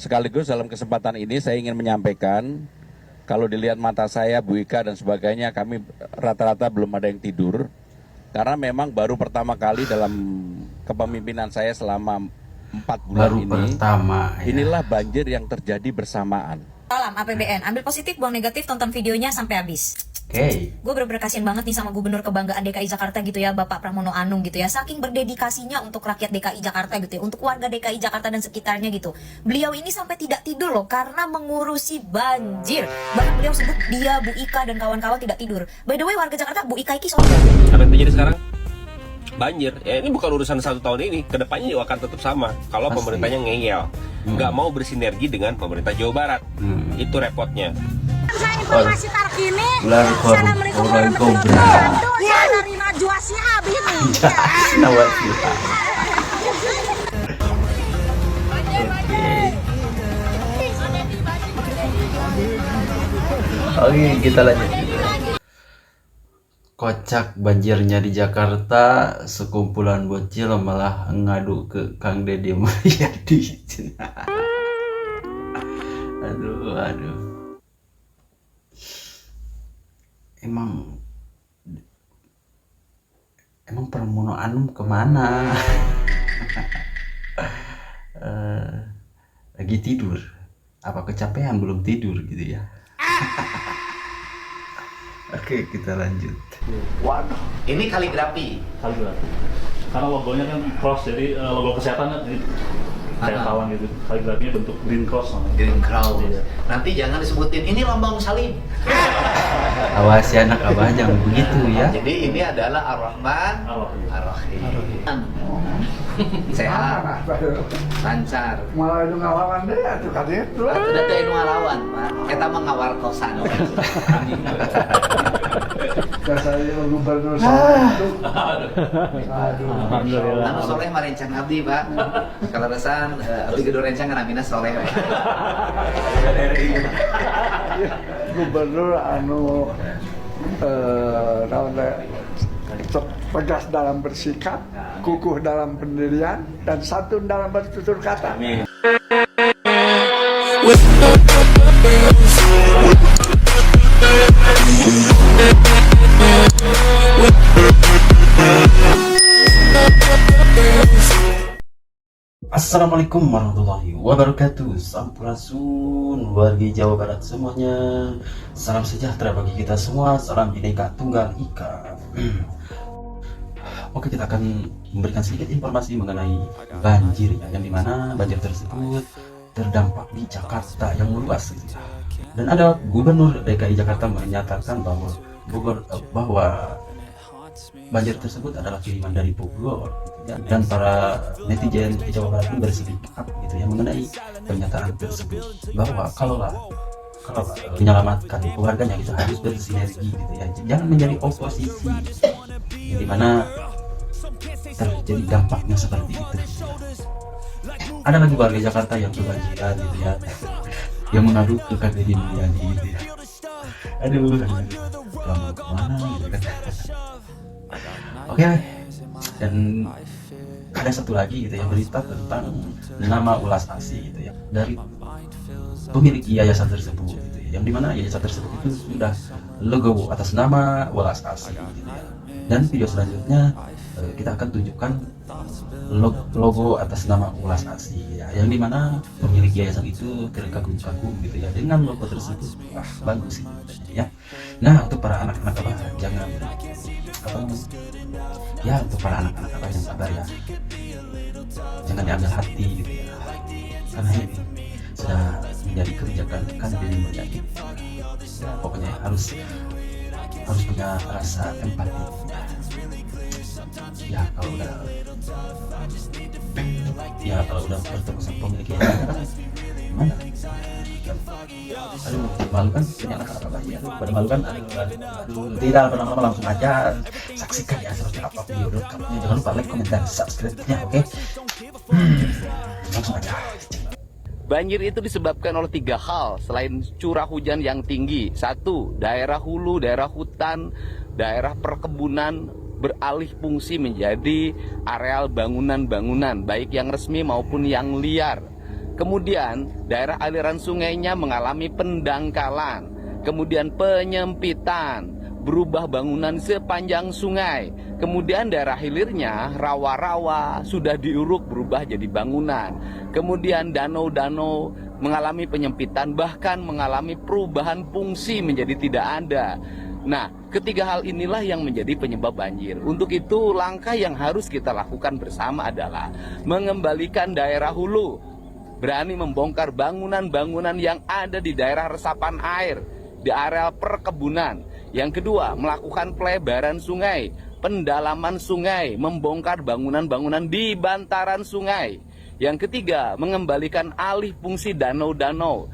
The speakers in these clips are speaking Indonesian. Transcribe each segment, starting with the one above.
Sekaligus dalam kesempatan ini saya ingin menyampaikan, kalau dilihat mata saya, Bu Ika dan sebagainya, kami rata-rata belum ada yang tidur. Karena memang baru pertama kali dalam kepemimpinan saya selama 4 bulan ini, inilah banjir yang terjadi bersamaan. Salam APBN, ambil positif, buang negatif, tonton videonya sampai habis. Oke. Gue bener-bener kasihan banget nih sama Gubernur Kebanggaan DKI Jakarta gitu ya, Bapak Pramono Anung gitu ya. Saking berdedikasinya untuk rakyat DKI Jakarta gitu ya, untuk warga DKI Jakarta dan sekitarnya gitu. Beliau ini sampai tidak tidur loh karena mengurusi banjir. Bahkan beliau sebut dia, Bu Ika dan kawan-kawan tidak tidur. By the way, warga Jakarta, Bu Ika iki sombong. Apa yang terjadi sekarang? Banjir. Ya ini bukan urusan 1 tahun ini, kedepannya juga akan tetap sama. Kalau pemerintahnya ngeyel, nggak mau bersinergi dengan pemerintah Jawa Barat, itu repotnya. Informasi terkini sana orang kobra ya dari Najwa Shihab ini. Oke, kita lanjut. Kocak banjirnya di Jakarta, sekumpulan bocil malah ngadu ke Kang Deddy Mulyadi. Aduh. Emang Pramono Anung kemana? Lagi tidur? Apa kecapean belum tidur gitu ya? Oke, kita lanjut. Waduh, ini kaligrafi. Karena logonya kan cross, jadi logo kesehatan ini kayak kawan gitu. Kaligrafinya bentuk green cross namanya. Green Cross. Iya. Nanti jangan disebutin ini lambang salib. Awas ya anak abah, jangan begitu ya. Jadi ini adalah Ar-Rahman, Ar-Rahim. Sehat, lancar. Malah itu ngalawan deh, atuh kadit tuh. Udah teh nu ngalawan, Pak. Kita mah ngawartosan. Saya gubernur satu. Alhamdulillah. Anu soleh mah rencang abdi, Pak. Kalau resan abdi gedor rencang kana mina soleh we. Gubernur anu tegas dalam bersikap, kukuh dalam pendirian, dan santun dalam bertutur kata. Assalamualaikum warahmatullahi wabarakatuh. Sampurasun warga Jawa Barat semuanya. Salam sejahtera bagi kita semua. Salam Bhinneka Tunggal Ika. Oke, kita akan memberikan sedikit informasi mengenai banjir ya, yang dimana banjir tersebut terdampak di Jakarta yang meluas gitu ya. Dan ada Gubernur DKI Jakarta menyatakan bahwa banjir tersebut adalah kiriman dari Bogor gitu ya. Dan para netizen di Jawa Barat pun bersepakat gitu ya mengenai pernyataan tersebut, bahwa kalau menyelamatkan keluarganya itu harus bersinergi gitu ya, jangan menjadi oposisi, di mana terjadi dampaknya seperti itu gitu ya. Ada lagi warga Jakarta yang kebanjiran gitu ya, yang mengadu ke Kang Deddy Mulyadi gitu ya. Aduh, kamu kemana gitu kan. Oke, dan ada satu lagi gitu ya, berita tentang nama Ulas Asih gitu ya, dari pemilik yayasan tersebut gitu ya, yang dimana yayasan tersebut itu sudah logo atas nama Ulas Asih gitu ya. Dan video selanjutnya kita akan tunjukkan logo atas nama Ulas Asih ya, yang dimana pemilik yayasan itu terkagum-kagum gitu ya dengan logo tersebut. Wah, bagus itu ya. Nah, untuk para anak-anak apa, jangan untuk para anak-anak apa yang sabar ya, jangan diambil hati gitu ya, karena ini sudah menjadi kebijakan Kang Deddy Mulyadi. Pokoknya harus punya rasa empati ya. Kalau udah bertemu sama pemiliknya gimana? Aduh, malu kan punya anak-anak apa ya? Pada malu kan? Tidak lama-lama langsung aja saksikan ya seperti apa video lengkapnya. Jangan lupa like, komen, dan subscribe-nya, oke? Langsung aja. Banjir itu disebabkan oleh 3 hal selain curah hujan yang tinggi. 1, daerah hulu, daerah hutan, daerah perkebunan beralih fungsi menjadi areal bangunan-bangunan, baik yang resmi maupun yang liar. Kemudian daerah aliran sungainya mengalami pendangkalan, kemudian penyempitan, berubah bangunan sepanjang sungai. Kemudian daerah hilirnya rawa-rawa sudah diuruk berubah jadi bangunan. Kemudian danau-danau mengalami penyempitan, bahkan mengalami perubahan fungsi menjadi tidak ada. Nah, ketiga hal inilah yang menjadi penyebab banjir. Untuk itu, langkah yang harus kita lakukan bersama adalah mengembalikan daerah hulu, berani membongkar bangunan-bangunan yang ada di daerah resapan air, di area perkebunan. Yang kedua, melakukan pelebaran sungai, pendalaman sungai, membongkar bangunan-bangunan di bantaran sungai. Yang ketiga, mengembalikan alih fungsi danau-danau.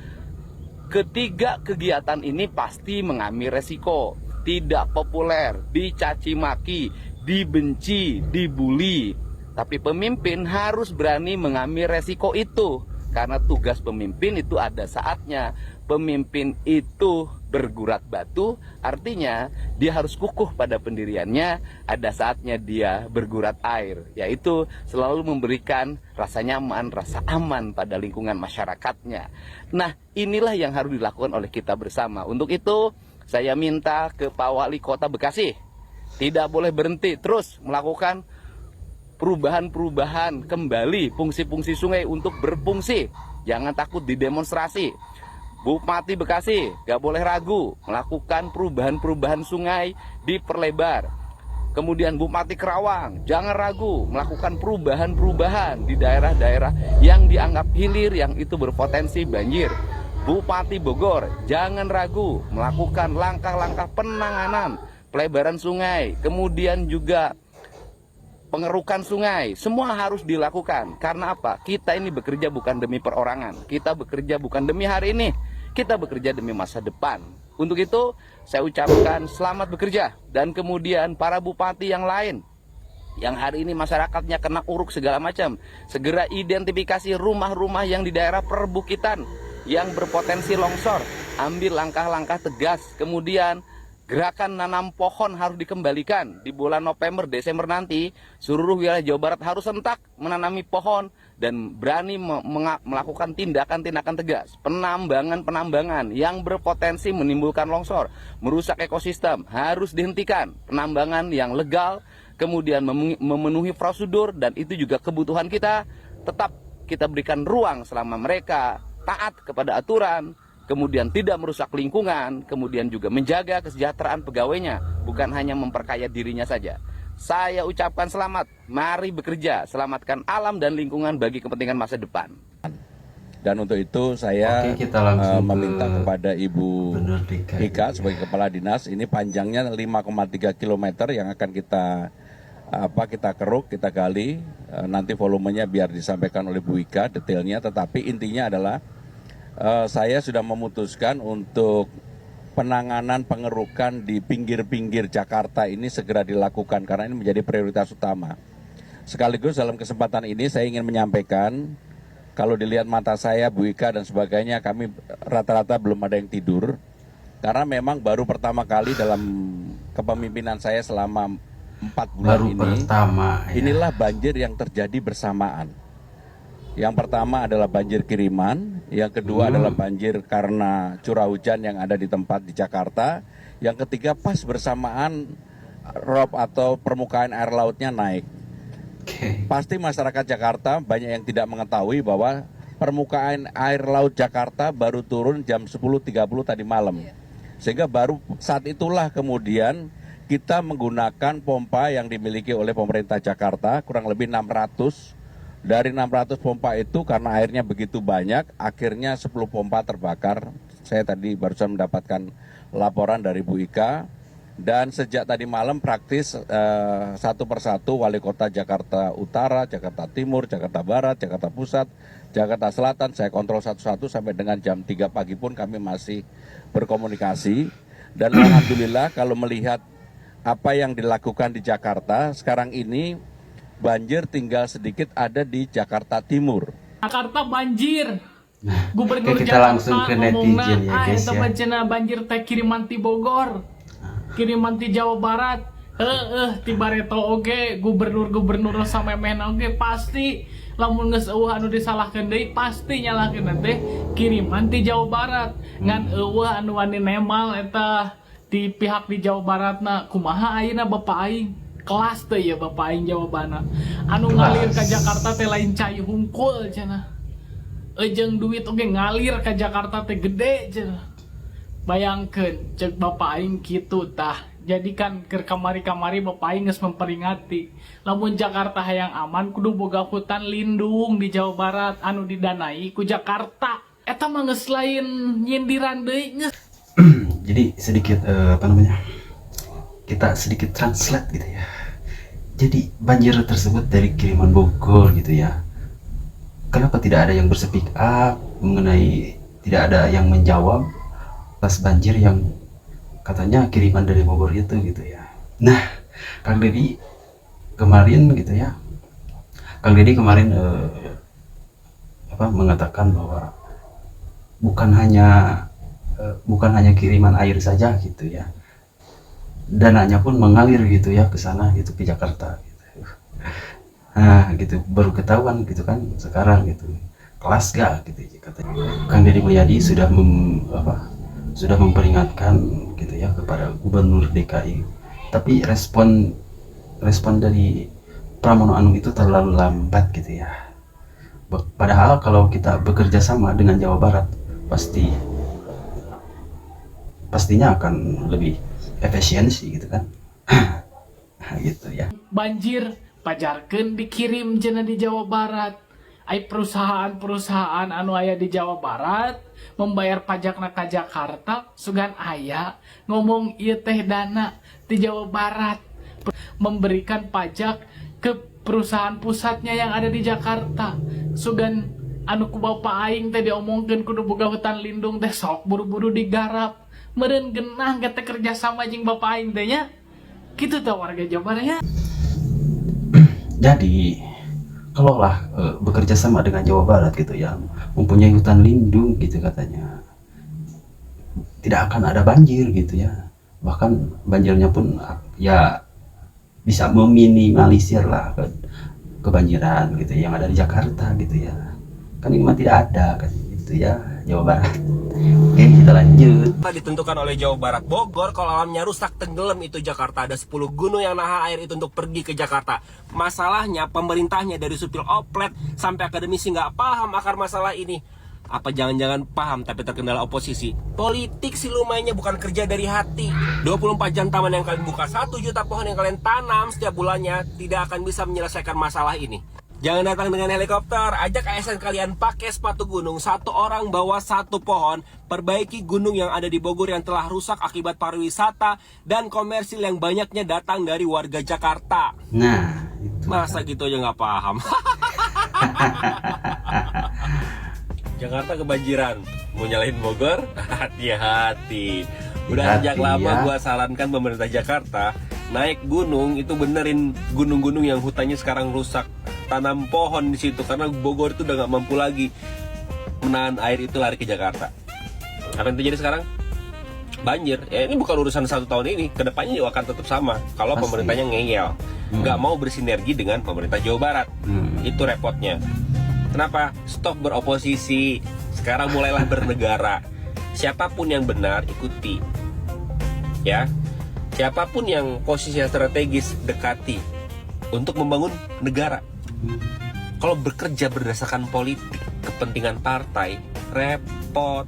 Ketiga kegiatan ini pasti mengambil resiko, tidak populer, dicaci maki, dibenci, dibully. Tapi pemimpin harus berani mengambil resiko itu. Karena tugas pemimpin itu ada saatnya. Pemimpin itu bergurat batu, artinya dia harus kukuh pada pendiriannya. Ada saatnya dia bergurat air, yaitu selalu memberikan rasa nyaman, rasa aman pada lingkungan masyarakatnya. Nah, inilah yang harus dilakukan oleh kita bersama. Untuk itu, saya minta ke Pak Wali Kota Bekasi, tidak boleh berhenti, terus melakukan perubahan-perubahan kembali fungsi-fungsi sungai untuk berfungsi. Jangan takut didemonstrasi. Bupati Bekasi gak boleh ragu melakukan perubahan-perubahan sungai diperlebar. Kemudian Bupati Kerawang jangan ragu melakukan perubahan-perubahan di daerah-daerah yang dianggap hilir yang itu berpotensi banjir. Bupati Bogor jangan ragu melakukan langkah-langkah penanganan pelebaran sungai, kemudian juga pengerukan sungai. Semua harus dilakukan. Karena apa? Kita ini bekerja bukan demi perorangan. Kita bekerja bukan demi hari ini. Kita bekerja demi masa depan. Untuk itu, saya ucapkan selamat bekerja. Dan kemudian para bupati yang lain, yang hari ini masyarakatnya kena uruk segala macam, segera identifikasi rumah-rumah yang di daerah perbukitan yang berpotensi longsor. Ambil langkah-langkah tegas. Kemudian gerakan nanam pohon harus dikembalikan. Di bulan November, Desember nanti, seluruh wilayah Jawa Barat harus sentak menanami pohon dan berani melakukan tindakan-tindakan tegas. Penambangan-penambangan yang berpotensi menimbulkan longsor, merusak ekosistem, harus dihentikan. Penambangan yang legal, kemudian memenuhi prosedur, dan itu juga kebutuhan kita. Tetap kita berikan ruang selama mereka taat kepada aturan, kemudian tidak merusak lingkungan, kemudian juga menjaga kesejahteraan pegawainya, bukan hanya memperkaya dirinya saja. Saya ucapkan selamat, mari bekerja, selamatkan alam dan lingkungan bagi kepentingan masa depan. Dan untuk itu saya kita langsung meminta kepada Ibu Ika sebagai Kepala Dinas, ini panjangnya 5,3 km yang akan kita keruk, kita gali. Nanti volumenya biar disampaikan oleh Bu Ika detailnya, tetapi intinya adalah saya sudah memutuskan untuk penanganan pengerukan di pinggir-pinggir Jakarta ini segera dilakukan karena ini menjadi prioritas utama. Sekaligus dalam kesempatan ini saya ingin menyampaikan, kalau dilihat mata saya, Bu Ika dan sebagainya, kami rata-rata belum ada yang tidur karena memang baru pertama kali dalam kepemimpinan saya selama 4 bulan inilah banjir yang terjadi bersamaan. Yang pertama adalah banjir kiriman, yang kedua adalah banjir karena curah hujan yang ada di tempat di Jakarta, yang ketiga pas bersamaan rob atau permukaan air lautnya naik. Pasti masyarakat Jakarta banyak yang tidak mengetahui bahwa permukaan air laut Jakarta baru turun jam 10.30 tadi malam. Sehingga baru saat itulah kemudian kita menggunakan pompa yang dimiliki oleh pemerintah Jakarta, kurang lebih 600. Dari 600 pompa itu karena airnya begitu banyak, akhirnya 10 pompa terbakar. Saya tadi barusan mendapatkan laporan dari Bu Ika. Dan sejak tadi malam praktis satu persatu wali kota Jakarta Utara, Jakarta Timur, Jakarta Barat, Jakarta Pusat, Jakarta Selatan, saya kontrol satu-satu sampai dengan jam 3 pagi pun kami masih berkomunikasi. Dan alhamdulillah kalau melihat apa yang dilakukan di Jakarta, sekarang ini banjir tinggal sedikit ada di Jakarta Timur. Jakarta banjir. Gubernur kita langsung ke netizen ya guys ya. Banjir teh kiriman ti Bogor. Kiriman ti Jawa Barat. Ti Bareto oge, gubernur-gubernur samemen oge pasti lamun geus eueuh anu disalahkeun deui pasti nyalahkeun teh kiriman ti Jawa Barat. Ngan eueuh anu wani nemal eta di pihak di Jawa Baratna. Kumaha ayeuna Bapak aing? Kelas teh ya Bapak aing jawabana. Anu ngalir ka Jakarta teh lain cai hungkul cenah. Jeung duit oge ngalir ka Jakarta teh gede cenah. Bayangkeun cek Bapak aing kitu tah. Jadi kan ke kamari-kamari Bapak aing geus memperingati lamun Jakarta hayang aman kudu boga hutan lindung di Jawa Barat anu didanai ku Jakarta. Eta mah geus lain nyindiran deui geus. Jadi sedikit kita sedikit translate gitu ya. Jadi banjir tersebut dari kiriman Bogor gitu ya. Kenapa tidak ada yang berspeak up mengenai, tidak ada yang menjawab atas banjir yang katanya kiriman dari Bogor itu gitu ya. Nah, Kang Deddy kemarin gitu ya. Kang Deddy kemarin mengatakan bahwa bukan hanya kiriman air saja gitu ya. Dananya pun mengalir gitu ya ke sana gitu, ke Jakarta gitu. Nah, gitu baru ketahuan gitu kan sekarang gitu. Kelas gak gitu katanya. Kang Deddy Mulyadi sudah memperingatkan gitu ya kepada Gubernur DKI, tapi respon dari Pramono Anung itu terlalu lambat gitu ya. Padahal kalau kita bekerja sama dengan Jawa Barat pastinya akan lebih efisiensi gitu kan. Gitu ya. Banjir pajarkeun dikirim cenah di Jawa Barat. Ai perusahaan-perusahaan anu aya di Jawa Barat membayar pajakna ka Jakarta sugan aya ngomong ieu teh dana di Jawa Barat memberikan pajak ke perusahaan pusatnya yang ada di Jakarta. Sugan anu ku Bapak aing teh diomongkeun kudu boga hutan lindung teh sok buru-buru digarap. Meureun geunah kita kerja sama jeung Bapak aing teh nya. Kitu teh warga Jawa Barat ya. Jadi kalau lah bekerja sama dengan Jawa Barat gitu ya, mempunyai hutan lindung gitu katanya, tidak akan ada banjir gitu ya. Bahkan banjirnya pun ya bisa meminimalisir lah kebanjiran gitu yang ada di Jakarta gitu ya. Kan ini mah tidak ada kan gitu ya Jawa Barat. Oke, kita lanjut. Ditentukan oleh Jawa Barat. Bogor kalau alamnya rusak tenggelam itu Jakarta. Ada 10 gunung yang nahan air itu untuk pergi ke Jakarta. Masalahnya pemerintahnya dari supil oplet sampai akademisi nggak paham akar masalah ini. Apa jangan-jangan paham tapi terkendala oposisi? Politik sih lumayannya bukan kerja dari hati. 24 jam taman yang kalian buka, 1 juta pohon yang kalian tanam setiap bulannya tidak akan bisa menyelesaikan masalah ini. Jangan datang dengan helikopter, ajak ASN kalian pakai sepatu gunung, 1 orang bawa 1 pohon, perbaiki gunung yang ada di Bogor yang telah rusak akibat pariwisata dan komersil yang banyaknya datang dari warga Jakarta. Nah, itu masa gitu aja nggak paham. Jakarta kebanjiran, mau nyalahin Bogor? Hati-hati. Udah sejak lama gua sarankan pemerintah Jakarta naik gunung itu benerin gunung-gunung yang hutannya sekarang rusak. Tanam pohon di situ karena Bogor itu udah nggak mampu lagi menahan air itu lari ke Jakarta. Apa yang terjadi sekarang? Banjir. Ya ini bukan urusan 1 tahun ini, kedepannya juga akan tetap sama. Kalau pemerintahnya ngeyel, nggak mau bersinergi dengan pemerintah Jawa Barat. Itu repotnya. Kenapa? Stop beroposisi. Sekarang mulailah bernegara. Siapapun yang benar ikuti. Ya. Siapapun yang posisinya strategis dekati untuk membangun negara. Kalau bekerja berdasarkan politik kepentingan partai repot.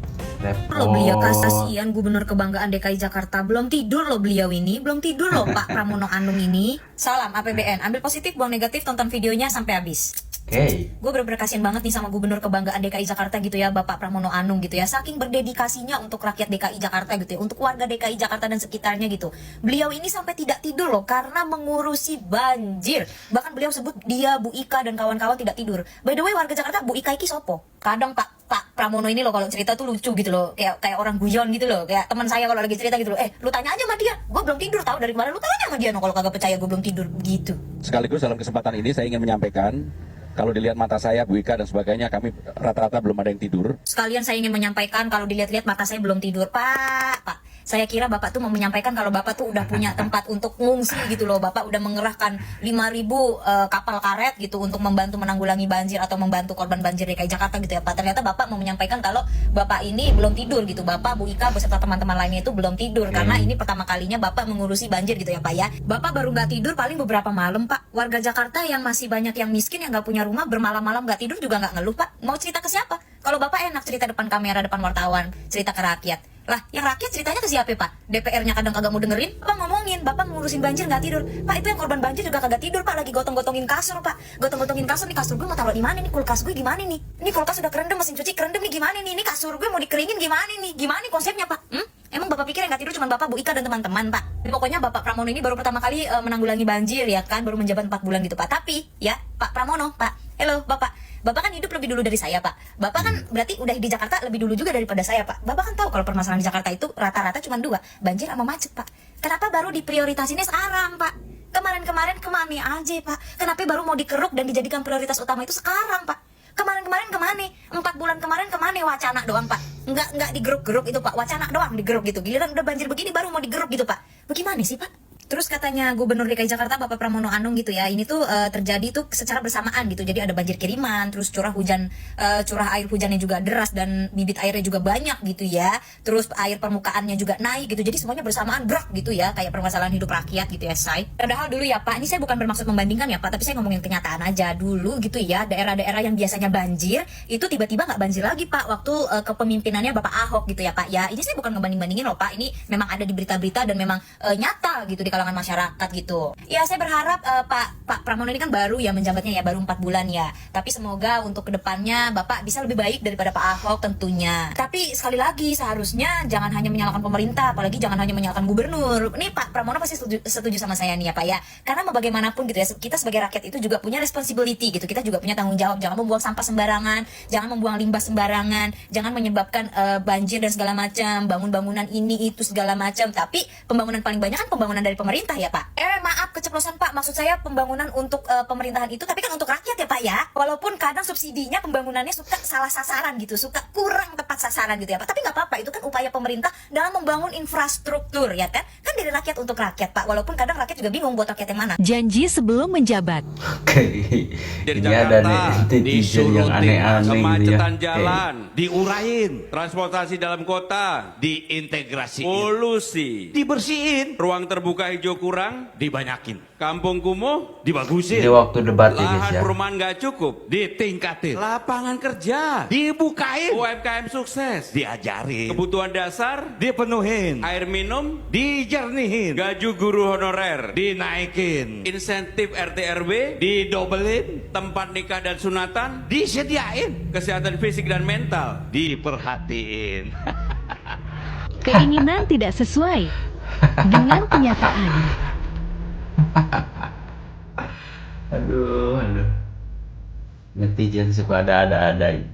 Loh beliau kasihan Gubernur Kebanggaan DKI Jakarta belum tidur loh beliau ini, belum tidur loh Pak Pramono Anung ini. Salam APBN, ambil positif buang negatif, tonton videonya sampai habis. Gue bener-bener kasihan banget nih sama Gubernur Kebanggaan DKI Jakarta gitu ya, Bapak Pramono Anung gitu ya. Saking berdedikasinya untuk rakyat DKI Jakarta gitu ya, untuk warga DKI Jakarta dan sekitarnya gitu. Beliau ini sampai tidak tidur loh karena mengurusi banjir. Bahkan beliau sebut dia Bu Ika dan kawan-kawan tidak tidur. By the way warga Jakarta Bu Ika iki sopo? Kadang Pak Pramono ini loh kalau cerita tuh lucu gitu loh, kayak orang guyon gitu loh, kayak teman saya kalau lagi cerita gitu loh, lu tanya aja sama dia, gue belum tidur tahu dari kemarin, lu tanya sama dia no kalau kagak percaya gue belum tidur gitu. Sekaligus dalam kesempatan ini saya ingin menyampaikan kalau dilihat mata saya, Bu Ika dan sebagainya, kami rata-rata belum ada yang tidur. Sekalian saya ingin menyampaikan kalau dilihat-lihat mata saya belum tidur. Pak. Saya kira Bapak tuh mau menyampaikan kalau Bapak tuh udah punya tempat untuk ngungsi gitu loh. Bapak udah mengerahkan 5.000 kapal karet gitu untuk membantu menanggulangi banjir atau membantu korban banjir DKI Jakarta gitu ya Pak. Ternyata Bapak mau menyampaikan kalau Bapak ini belum tidur gitu. Bapak, Bu Ika beserta teman-teman lainnya itu belum tidur karena ini pertama kalinya Bapak mengurusi banjir gitu ya Pak ya. Bapak baru nggak tidur paling beberapa malam Pak. Warga Jakarta yang masih banyak yang miskin yang nggak punya rumah bermalam-malam nggak tidur juga nggak ngeluh Pak. Mau cerita ke siapa? Kalau Bapak enak cerita depan kamera, depan wartawan, cerita ke rakyat. Lah, yang rakyat ceritanya ke siapa, Pak? DPR-nya kadang kagak mau dengerin, Bapak ngomongin, Bapak ngurusin banjir nggak tidur. Pak, itu yang korban banjir juga kagak tidur, Pak, lagi gotong-gotongin kasur, Pak. Gotong-gotongin kasur, nih kasur gue mau taruh di mana nih? Kulkas gue gimana nih? Ini kulkas udah kerendam, mesin cuci kerendam nih gimana nih? Ini kasur gue mau dikeringin gimana nih? Gimana nih konsepnya, Pak? Emang Bapak pikir yang nggak tidur cuma Bapak, Bu Ika, dan teman-teman, Pak? Jadi pokoknya Bapak Pramono ini baru pertama kali menanggulangi banjir, ya kan? Baru menjabat 4 bulan gitu, Pak. Tapi, ya, Pak Pramono, Pak. Halo, Bapak. Bapak kan hidup lebih dulu dari saya, Pak. Bapak kan berarti udah di Jakarta lebih dulu juga daripada saya, Pak. Bapak kan tahu kalau permasalahan di Jakarta itu rata-rata cuma 2, banjir sama macet, Pak. Kenapa baru diprioritasinnya sekarang, Pak? Kemarin-kemarin kemana aja, Pak? Kenapa baru mau dikeruk dan dijadikan prioritas utama itu sekarang, Pak? Kemarin-kemarin kemana? 4 bulan kemarin kemana? Wacana doang, Pak. Enggak digeruk-geruk itu, Pak. Wacana doang digeruk gitu. Giliran udah banjir begini baru mau digeruk gitu, Pak. Bagaimana sih, Pak? Terus katanya Gubernur DKI Jakarta Bapak Pramono Anung gitu ya, ini tuh terjadi tuh secara bersamaan gitu. Jadi ada banjir kiriman, terus curah air hujannya juga deras dan bibit airnya juga banyak gitu ya. Terus air permukaannya juga naik gitu. Jadi semuanya bersamaan brak gitu ya, kayak permasalahan hidup rakyat gitu ya, say. Padahal dulu ya Pak, ini saya bukan bermaksud membandingkan ya Pak, tapi saya ngomongin kenyataan aja. Dulu gitu ya, daerah-daerah yang biasanya banjir itu tiba-tiba nggak banjir lagi Pak waktu kepemimpinannya Bapak Ahok gitu ya Pak. Ya, ini saya bukan ngebanding-bandingin loh Pak. Ini memang ada di berita-berita dan memang nyata gitu di kalangan masyarakat gitu. Ya saya berharap Pak Pramono ini kan baru ya menjabatnya ya, baru 4 bulan ya. Tapi semoga untuk kedepannya Bapak bisa lebih baik daripada Pak Ahok tentunya. Tapi sekali lagi seharusnya jangan hanya menyalahkan pemerintah, apalagi jangan hanya menyalahkan gubernur. Ini Pak Pramono pasti setuju sama saya nih ya Pak ya. Karena mau bagaimanapun gitu ya, kita sebagai rakyat itu juga punya responsibility gitu. Kita juga punya tanggung jawab. Jangan membuang sampah sembarangan, jangan membuang limbah sembarangan, jangan menyebabkan banjir dan segala macam, bangun bangunan ini itu segala macam. Tapi pembangunan paling banyak kan pembangunan dari pemerintah ya Pak. Maaf keceplosan Pak, maksud saya pembangunan untuk pemerintahan itu tapi kan untuk rakyat ya Pak ya. Walaupun kadang subsidinya pembangunannya suka salah sasaran gitu, suka kurang tepat sasaran gitu ya Pak. Tapi nggak apa-apa, itu kan upaya pemerintah dalam membangun infrastruktur ya kan. Kan dari rakyat untuk rakyat Pak. Walaupun kadang rakyat juga bingung buat rakyat yang mana. Janji sebelum menjabat. Oke. Dari Ini ada Jakarta netizen yang aneh-aneh kemacetan gitu ya. jalan diurain, transportasi dalam kota diintegrasi, polusi dibersihin, ruang terbuka hijau kurang dibanyakin, kampung kumuh dibagusin, Ini waktu debat ini lahan ya. perumahan nggak cukup ditingkatin, lapangan kerja dibukain, UMKM sukses diajarin, kebutuhan dasar dipenuhin, air minum dijernihin, gaji guru honorer dinaikin, insentif RT RW didobelin, tempat nikah dan sunatan disediain, kesehatan fisik dan mental diperhatiin. Keinginan tidak sesuai dengan kenyataan. Aduh. Netizen suka ada ini.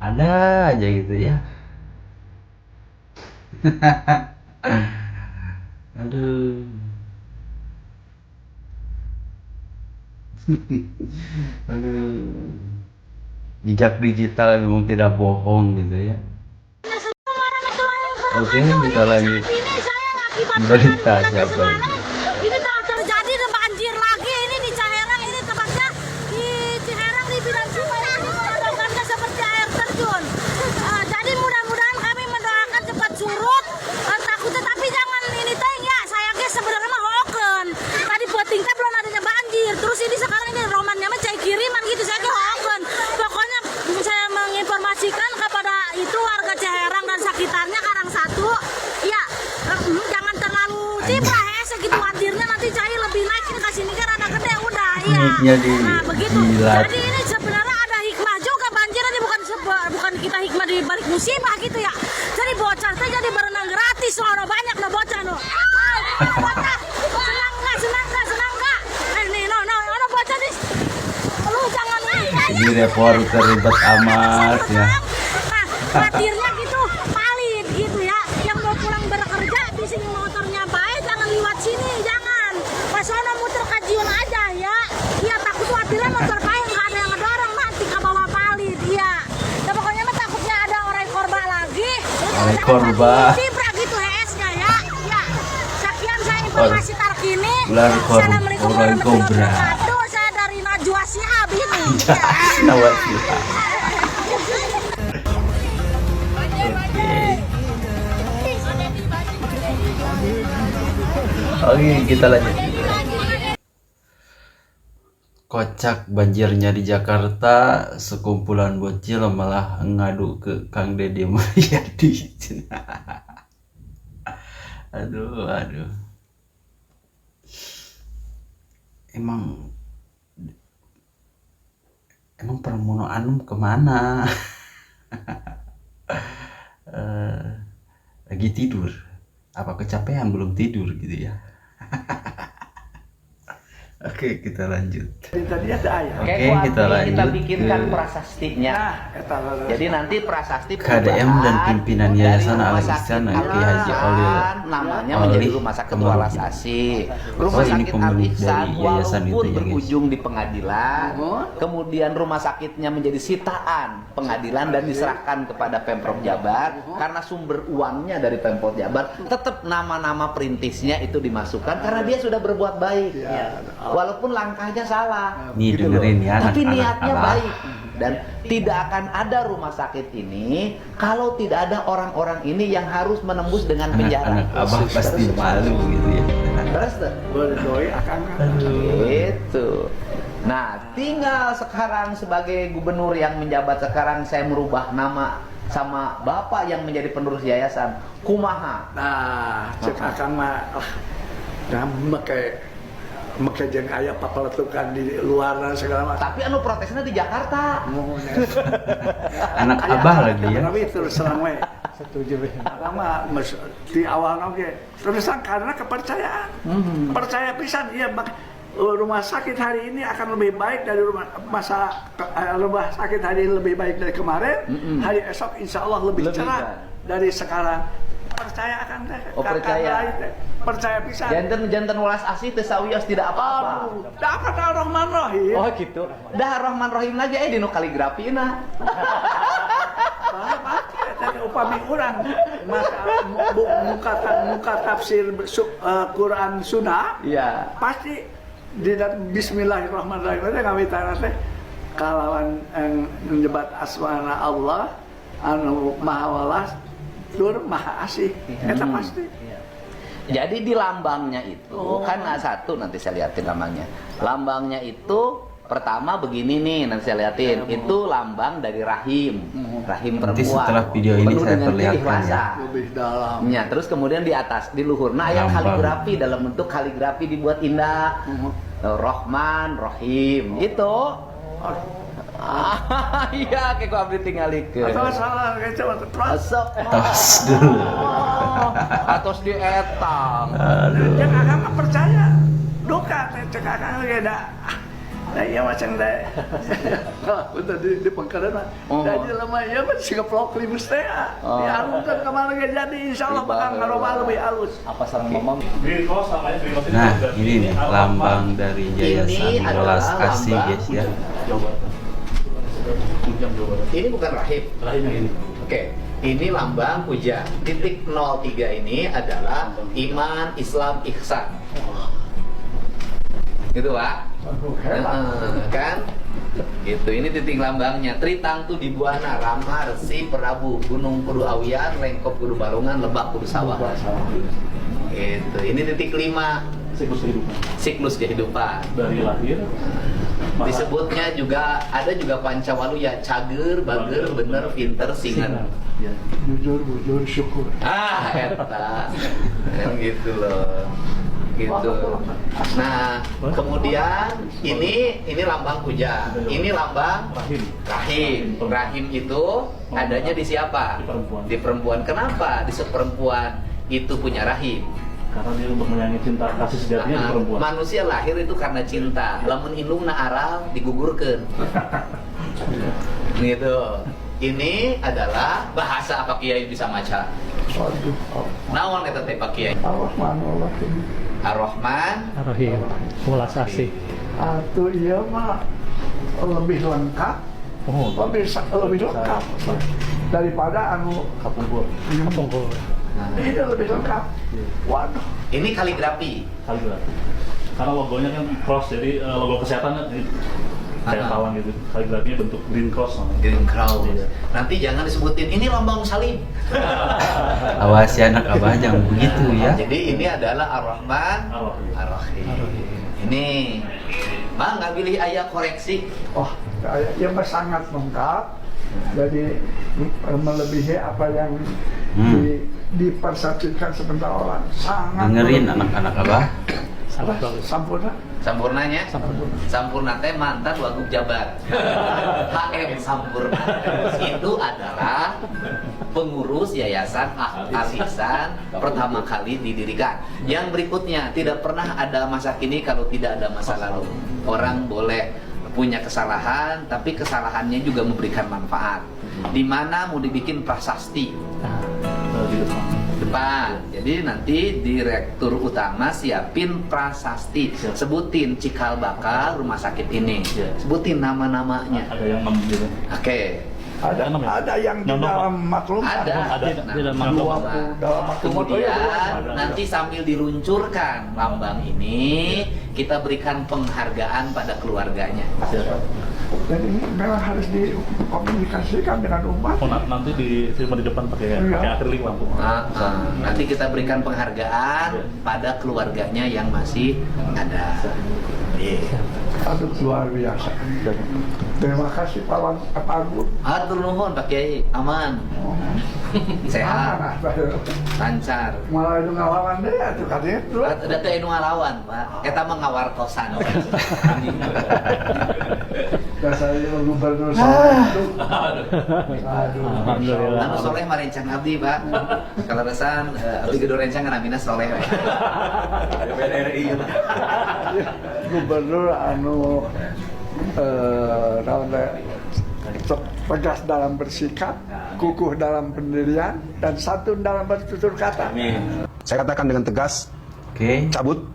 Ada aja gitu ya. Aduh. Aduh. Jejak digital memang tidak bohong gitu ya. Oke, kita lanjut. Berita siapa ini? Ini terjadi banjir lagi ini di Ciherang, ini tempatnya di Ciherang di bidang sungai ini menyebabkannya seperti air terjun. Jadi mudah-mudahan kami mendoakan cepat surut. Takutnya tapi jangan ini teh ya, saya guys sebenarnya mah hoken. Tadi buat tingkat belum adanya banjir. Terus ini sekarang ini romannya mah cai kiriman gitu, saya ke hoken. Pokoknya saya menginformasikan kepada itu warga Ciherang dan sekitarnya Karang Satu, ya jangan terlalu cipra ya segitu banjirnya, nanti cai lebih naik ini ke sini kan ada gede udah iya. Nah begitu. Jadi ini sebenarnya ada hikmah juga banjir ini, bukan kita hikmah di balik musibah gitu ya. Jadi bocah teh jadi berenang gratis, soalnya banyak no bocah no. Bocah senang nggak? Nih no bocah nih. Lu jangan Ini reporter ribet amat ya. Nah, khawatirnya gitu, palit gitu ya. Yang mau pulang bekerja, bising motornya baik, jangan lewat sini, jangan. Pas sono muter kajian aja ya. Iya takut khawatirnya motor baik nggak ada oleh korban. Cipra gitu HS-nya ya. Ya. Sekian saya informasi terkini. Ular Assalamualaikum korban warahmatullahi kobra. wabarakatuh. Saya dari Najwa Shihab ini. Nawasilah. Oke, kita lanjut. Kocak banjirnya di Jakarta, sekumpulan bocil malah ngadu ke Kang Dede Mulyadi. Aduh. Emang Pramono Anum kemana? Lagi tidur? Apa kecapean belum tidur gitu ya? Oke, kita lanjut. Tadi ada ayat. Oke, kita lanjut. Kita bikinkan ke prasastinya. Jadi nanti prasasti KDM dan pimpinan Yayasan Al-Ihsan Ki Haji Olil namanya menjadi Rumah Sakit Walas Asih. Rumah ini Sakit pemilik Al-Ihsan dari yayasan itu walaupun ya, guys. berujung di pengadilan, kemudian rumah sakitnya menjadi sitaan pengadilan dan diserahkan kepada Pemprov Jabar karena sumber uangnya dari Pemprov Jabar, tetap nama-nama perintisnya itu dimasukkan karena dia sudah berbuat baik. Walaupun langkahnya salah. Nih gitu dengerin loh. ya, Tapi anak-anak niatnya Abah. baik. Dan tidak akan ada rumah sakit ini kalau tidak ada orang-orang ini yang harus menembus dengan penjara. Anak-anak Abah pasti malu gitu ya. Terus tuh. Berdoi akan Gitu. Nah, tinggal sekarang sebagai gubernur yang menjabat sekarang saya merubah nama sama bapak yang menjadi penerus yayasan. Kumaha. Nah, cek akan mah nah make jeung aya papeletukan di luar dan segala macam. Tapi anu protesnya di Jakarta. Anak Abah lagi ya. Tapi terus terang we. Setuju we. Mah di awal oge. Terus karena kepercayaan. Percaya pisan iya rumah sakit hari ini akan lebih baik dari rumah sakit hari ini lebih baik dari kemarin. Hari esok insya Allah lebih cerah dari sekarang. Percaya akan teh. Percaya. Percaya pisan. Janten Walas Asih teh sawios tidak apa-apa. Dapat Ar-Rahman Rahim. Oh gitu. Dah Ar-Rahman Rahim lagi di nu kaligrafina. Pasti eta upami urang muka tafsir Quran Sunnah. Iya. Pasti di Bismillahirrahmanirrahim teh ngawitan teh kalawan menjebat asmana Allah anu Maha Walas tur Maha Asih. Eta pasti. Jadi di lambangnya itu kan satu nanti saya liatin lambangnya. Lambangnya itu pertama begini nih nanti saya liatin. Itu lambang dari rahim. Rahim perempuan. Nanti setelah video ini penuh saya dengan perlihatkan ya. keikhlasan. Lebih dalam. Ya, terus kemudian di atas di luhurna yang Lambang. kaligrafi dalam bentuk kaligrafi dibuat indah. Rahman, Rahim gitu. Iya, kayak gua abdi tinggalikeun. Atau salah kayak coba Asap. Tos dulu. Atos di etang. Cek akang mah percaya. Duka teh cek akang ge da. Nah iya macam teh. Udah di pengkadeun mah. Jadi lama ieu mah siga vlog limus teh. Diharumkeun ka mana ge jadi insyaallah bakal ngarobah lebih halus. Apa sareng mamam? Nah, ini nih lambang dari Yayasan Ini Walas adalah Asih guys ya. Ini bukan rahim. Oke, ini lambang puja. Titik 03 ini adalah iman, Islam, ihsan. Gitu, Pak. Kan? Gitu, ini titik lambangnya. Tritangtu di Buana, Rama, Resi, Prabu, Gunung Kudu Awian, Lengkop Kudu Balungan, Lebak Kudu Sawah. Gitu, ini titik 5. Siklus kehidupan. Dari lahir. Disebutnya juga ada juga Pancawalu ya, cager, bager, bener, pinter, singer. Jujur, bujur, syukur. Eta. Gitu loh. Gitu. Nah, kemudian ini lambang puja. Ini lambang rahim. Rahim itu adanya di siapa? Di perempuan. Kenapa di seperempuan itu punya rahim? Karena dia untuk menyayangi cinta kasih sejatinya di perempuan. Manusia lahir itu karena cinta. Lamun indungna aral digugurkeun. Gitu. Ini adalah bahasa Pak Kiai bisa maca. Naon eta teh Pak Kiai? Ar-Rahman Ar-Rahim. Walas Asih. Atuh iya mah lebih lengkap lebih lengkap daripada Kapungkur. ini lebih lengkap. Waduh. Ini kaligrafi. Karena logonya kan cross, jadi logo kesehatan kayak kawan gitu. Kaligrafinya bentuk green cross. Green cross. Nanti jangan disebutin ini lambang salib. Awas ya anak abah jangan begitu ya. Jadi ini adalah Ar-Rahman Ar-Rahim. Ini Bang, nggak pilih ayah koreksi. Oh, yang sangat lengkap. Jadi melebihi apa yang dipersepsikan sebentar orang. Sangat Dengerin anak-anak abah. Sampurna. Sampurnanya? Sampurna teh mantan Wagub Jabar. HM Sampurna itu adalah pengurus Yayasan Al-Ihsan pertama kali didirikan. Yang berikutnya, tidak pernah ada masa kini kalau tidak ada masa lalu. Orang boleh punya kesalahan, tapi kesalahannya juga memberikan manfaat. Di mana mau dibikin prasasti? Depan. Jadi nanti direktur utama siapin prasasti, sebutin cikal bakal rumah sakit ini, sebutin nama-namanya. Ada yang 6 gitu. Oke. Ada yang di dalam maklum. Ada di dalam maklum. Kemudian nanti sambil diluncurkan lambang ini, kita berikan penghargaan pada keluarganya. Dan ini memang harus dikomunikasikan dengan umat. Oh, nanti disimpan di depan pakai akrilik lampu. Nanti kita berikan penghargaan pada keluarganya yang masih ada. Aduh, luar biasa. Terima kasih Pak Agung. Hatur nuhun Pak Kiai, aman. Sehat. Lancar. Malah itu ngalawan deh atuh katanya tuh. Ada teh anu ngalawan, Pak. Eta mah ngawartosan. Dasarnya gubernur itu. Aduh. Anu soleh mah rencang abdi, Pak. Kalau resan abdi gedo rencang ngamina soleh we. RI. Gubernur anu tegas dalam bersikap, kukuh dalam pendirian, dan santun dalam bertutur kata. Saya katakan dengan tegas, cabut,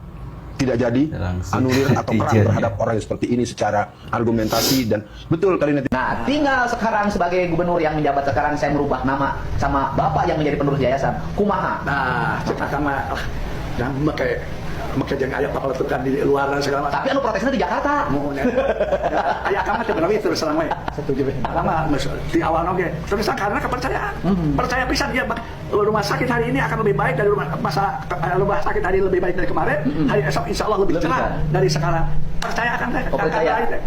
tidak jadi, anulir atau perang terhadap orang yang seperti ini secara argumentasi dan betul kali ini. Nah, tinggal sekarang sebagai gubernur yang menjabat sekarang saya merubah nama sama bapak yang menjadi penerus yayasan. Kumaha? Nah, cekak sama yang maka jangan ayah pak letukan di luar dan segala macam. Tapi anu protesnya di Jakarta. Ayah kamu sebenarnya itu terus terang we. Setuju we. Lama di awal oke. Terus karena kepercayaan. Percaya pisan dia rumah sakit hari ini akan lebih baik dari rumah sakit hari lebih baik dari kemarin. Hari esok insya Allah lebih cerah dari sekarang. Percaya kan teh?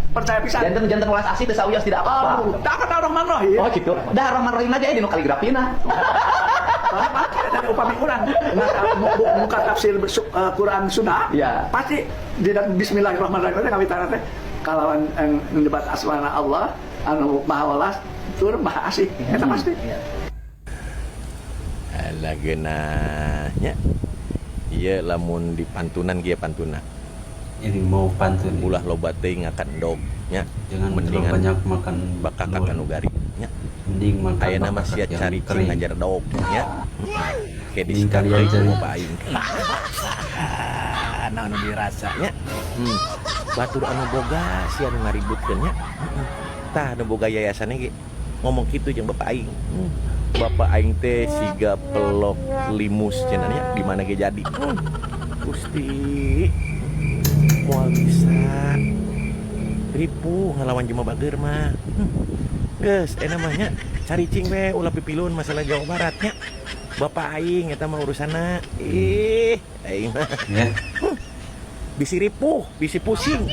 Percaya pisan. Janten ulas asih teh sauyos tidak apa-apa. Tak kata Rahman Rahim. Oh gitu. Dah Rahman Rahim aja di nu kaligrafina. Dari upami kurang muka tafsir Quran sunnah pasti di Bismillahirrahmanirrahim kami tanya kalawan mendebat asmana Allah anu maha welas tur maha asih eta pasti lagenanya ieu lamun di pantunan kieu pantuna ini mau pantun ulah loba teuing ngakan dog nya jangan mendingan banyak makan bakak akan ugari nya mending makan ayeuna mah sia cari cing ngajar dog nya kayak di kalian cari mau aing anu dirasanya batur anu boga si anu ngaributkeun nya tah anu boga yayasannya ge ngomong kitu jeung bapak aing bapak aing teh siga pelok limus cenah nya di mana ge jadi Gusti moal bisa ripuh ngalawan jelema bageur mah geus namanya cari cing we ulah pipilun masalah Jawa Barat nya bapak aing eta mah urusanna aing mah bisi ripuh bisi pusing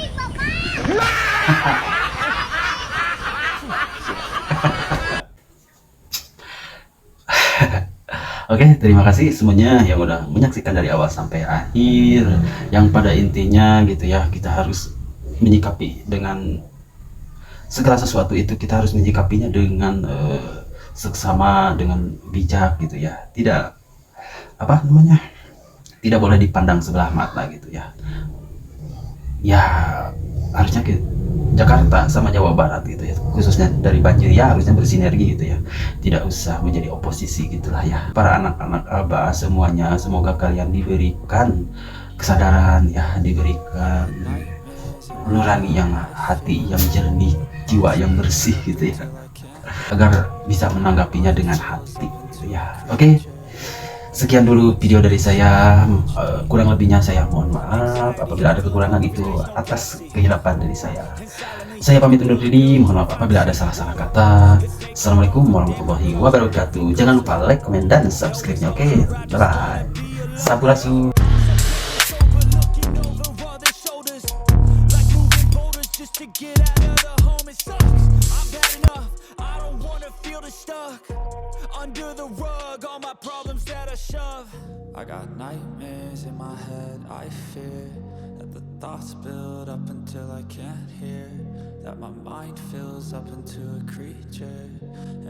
Oke, terima kasih semuanya yang udah menyaksikan dari awal sampai akhir. Yang pada intinya gitu ya, kita harus menyikapi dengan segala sesuatu itu kita harus menyikapinya dengan seksama, dengan bijak gitu ya. Tidak tidak boleh dipandang sebelah mata gitu ya. Ya harusnya Jakarta sama Jawa Barat gitu ya, khususnya dari banjir ya harusnya bersinergi gitu ya, tidak usah menjadi oposisi gitulah ya. Para anak-anak Abah semuanya, semoga kalian diberikan kesadaran ya, diberikan nurani yang hati yang jernih, jiwa yang bersih gitu ya, agar bisa menanggapinya dengan hati gitu ya. Oke, sekian dulu video dari saya. Kurang lebihnya saya mohon maaf apabila ada kekurangan itu atas kehilapan dari saya. Saya pamit undur diri, mohon maaf apabila ada salah-salah kata. Assalamualaikum warahmatullahi wabarakatuh. Jangan lupa like, komen, dan subscribe-nya. Oke, bye-bye. Sampurasun. Under the rug, all my problems that I shove. I got nightmares in my head, I fear that the thoughts build up until I can't hear, that my mind fills up into a creature, and